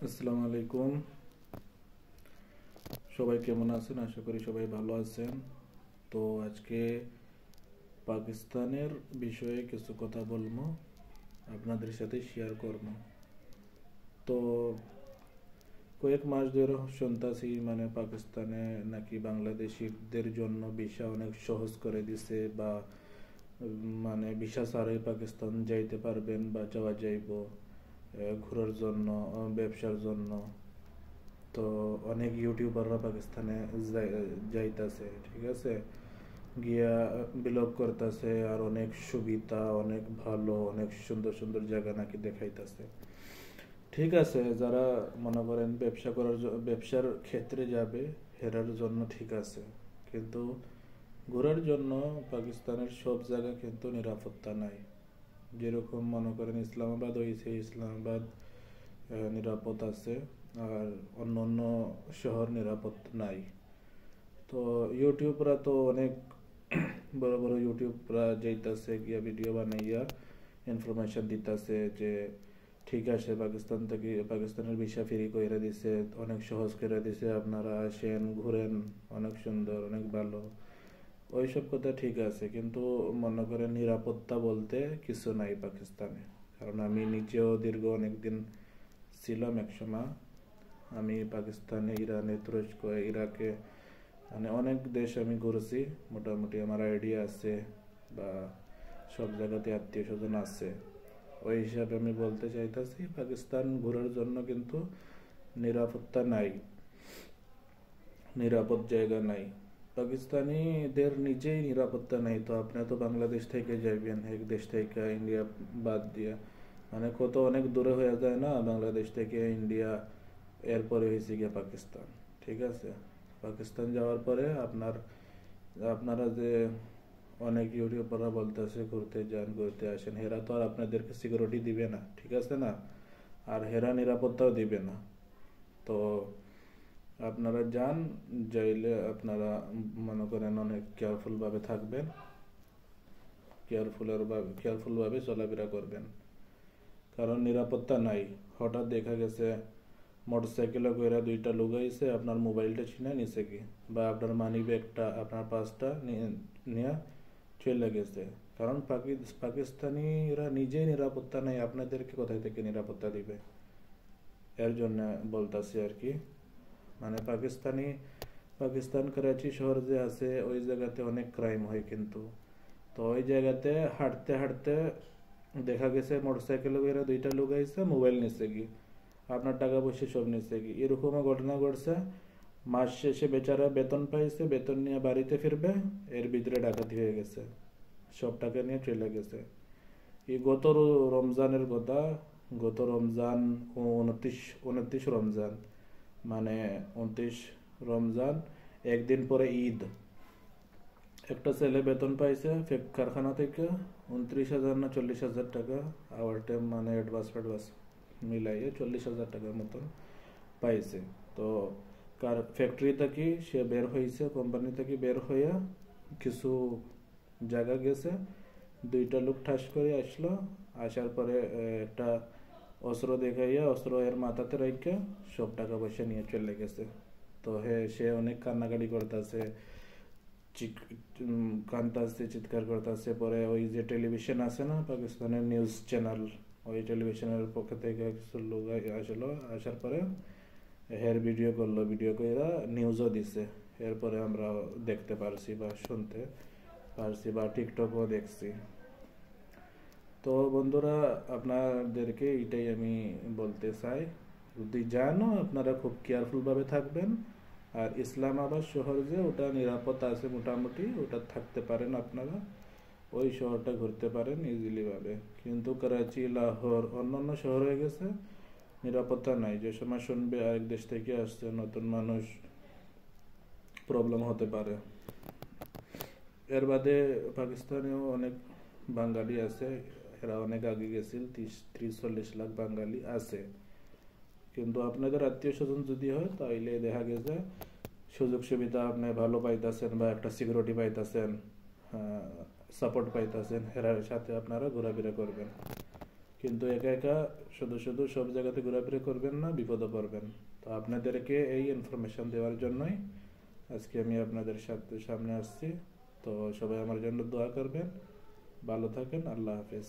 আসসালামু আলাইকুম। সবাই কেমন আছেন? আশা করি সবাই ভালো আছেন। তো আজকে পাকিস্তানের বিষয়ে কিছু কথা বলবো, আপনাদের সাথে শেয়ার করব। তো কয়েক মাস ধরে শুনতাছি মানে পাকিস্তানে নাকি বাংলাদেশিদের জন্য ভিসা অনেক সহজ করে দিছে, বা মানে ভিসা ছাড়াই পাকিস্তান যাইতে পারবেন বা যাওয়া যাইব ঘোরার জন্য, ব্যবসার জন্য। তো অনেক ইউটিউবাররা পাকিস্তানে যাইতাছে, ঠিক আছে, গিয়া ব্লগ করতেছে, আর অনেক সুবিধা, অনেক ভালো, অনেক সুন্দর সুন্দর জায়গা নাকি দেখাইতাছে। ঠিক আছে, যারা মনে করেন ব্যবসার ক্ষেত্রে যাবে, হেরার জন্য ঠিক আছে, কিন্তু ঘোরার জন্য পাকিস্তানের সব জায়গা কিন্তু নিরাপত্তা নাই। যেরকম মনে করেন ইসলামাবাদ হয়েছে, ইসলামাবাদ নিরাপদ আছে, আর অন্য অন্য শহর নিরাপদ নাই। তো ইউটিউবরা তো অনেক বড় বড় ইউটিউবরা যাইতাছে গিয়া ভিডিও বানাইয়া ইনফরমেশন দিতাছে যে ঠিক আছে, পাকিস্তানের ভিসা ফ্রি করে দিছে, অনেক সহজ করে দিছে, আপনারা আসেন ঘুরেন, অনেক সুন্দর, অনেক ভালো। ওইসব কথা ঠিক আছে, কিন্তু মনে করেন নিরাপত্তা বলতে কিছু নাই পাকিস্তানে। কারণ আমি নিজেও দীর্ঘ অনেকদিন ছিলাম এক সময়। আমি পাকিস্তানে, ইরানে, তুরস্ক, ইরাকে, মানে অনেক দেশ আমি ঘুরেছি। মোটামুটি আমার আইডিয়া আছে, বা সব জায়গাতে আত্মীয় স্বজন আছে। ওই হিসাবে আমি বলতে চাইতেছি পাকিস্তান ঘোরার জন্য কিন্তু নিরাপত্তা নাই, নিরাপদ জায়গা নাই। পাকিস্তানিদের নিজেই নিরাপত্তা নাই, তো আপনি তো বাংলাদেশ থেকে যাইবেন, এক দেশ থেকে, ইন্ডিয়া বাদ দিয়া, মানে কত অনেক দূরে হয়ে যায় না বাংলাদেশ থেকে ইন্ডিয়া, এরপরে হয়েছে গিয়ে পাকিস্তান। ঠিক আছে, পাকিস্তান যাওয়ার পরে আপনারা যে অনেক ইউটিউবাররা বলতেছে ঘুরতে যান, ঘুরতে আসেন, হেরা তো আর আপনাদেরকে সিকিউরিটি দিবে না, ঠিক আছে না, আর হেরা নিরাপত্তাও দিবে না। তো আপনারা যান, যাইলে আপনারা মনে করেন অনেক কেয়ারফুলভাবে থাকবেন, কেয়ারফুলভাবে চলাফেরা করবেন, কারণ নিরাপত্তা নাই। হঠাৎ দেখা গেছে মোটরসাইকেলে কইরা দুইটা লোক আইছে, আপনার মোবাইলটা ছিনা নিছে কি, বা আপনার মানি ব্যাগটা, আপনার পার্সটা নিয়ে চলে গেছে। কারণ পাকিস্তানিরা নিজেই নিরাপত্তা নাই, আপনাদেরকে কোথায় থেকে নিরাপত্তা দিবে? এর জন্য বলতাছি আর কি। মানে পাকিস্তান করাচি শহর যে আছে, ওই জায়গাতে অনেক ক্রাইম হয় কিন্তু। তো ওই জায়গাতে হাঁটতে হাঁটতে দেখা গেছে মোটরসাইকেলে করে দুইটা লোক আইছে, মোবাইল নিছে কি, আপনার টাকা পয়সা সব নিছে কি, এরকমও ঘটনা ঘটছে। মাস শেষে বেচারা বেতন পাইছে, বেতন নিয়ে বাড়িতে ফিরবে, এর ভিতরে ডাকাতি হয়ে গেছে, সব টাকা নিয়ে চলে গেছে। এই গত রমজানের কথা, গত রমজান, 29 রমজান, মানে 29 রমজান, একদিন পরে ঈদ, একটা ছেলে বেতন পাইছে কারখানা থেকে 29,000 না 40,000 টাকা, আওয়ার টাইম মানে অ্যাডভান্স মিলাইয়ে 40,000 টাকার মতন পাইছে। তো ফ্যাক্টরি থেকে সে বের হয়েছে, কোম্পানি থেকে বের হইয়া কিছু জায়গা গেছে, দুইটা লোক ঠাস করে আসলো, আসার পরে একটা অস্ত্র দেখাইয়া, অস্ত্র এর মাথাতে রাইখা সব টাকা পয়সা নিয়ে চলে গেছে। তো সে অনেক কান্নাকাটি করতেছে, কান্দাছে, চিৎকার করতেছে। পরে ওই যে টেলিভিশন আছে না, পাকিস্তানের নিউজ চ্যানেল, ওই টেলিভিশনের পক্ষ থেকে কিছু লোক আসলো, আসার পরে হের ভিডিও করলো, ভিডিও করে নিউজও দিছে। এরপরে আমরা দেখতে পারছি বা শুনতে পারছি, বা টিকটকও দেখছি। তো বন্ধুরা, আপনাদেরকে এটাই আমি বলতে চাই, যদি জানো আপনারা খুব কেয়ারফুলভাবে থাকবেন। আর ইসলামাবাদ শহর যে, ওটা নিরাপদ আছে মোটামুটি, ওটা থাকতে পারেন আপনারা, ওই শহরটা ঘুরতে পারেন ইজিলি ভাবে। কিন্তু করাচি, লাহোর, অন্যান্য শহর হয়ে গেছে, নিরাপত্তা নাই। যে সময় শুনবে আরেক দেশ থেকে আসছে নতুন মানুষ, প্রবলেম হতে পারে। এর বাদে পাকিস্তানেও অনেক বাঙালি আছে, এরা অনেক আগে গেছিল, 30-40 লাখ বাঙালি আছে। কিন্তু আপনাদের আত্মীয় স্বজন যদি হয়, তাইলে দেখা গেছে সুযোগ সুবিধা আপনি ভালো পাইতেছেন, বা একটা সিকিউরিটি পাইতেছেন, সাপোর্ট পাইতেছেন, এর সাথে আপনারা ঘোরাফেরা করবেন। কিন্তু একা একা শুধু শুধু সব জায়গাতে ঘোরাফেরা করবেন না, বিপদে পড়বেন। তো আপনাদেরকে এই ইনফরমেশন দেওয়ার জন্যই আজকে আমি আপনাদের সাথে সামনে আসছি। তো সবাই আমার জন্য দোয়া করবেন। ভালো থাকেন। আল্লাহ হাফেজ।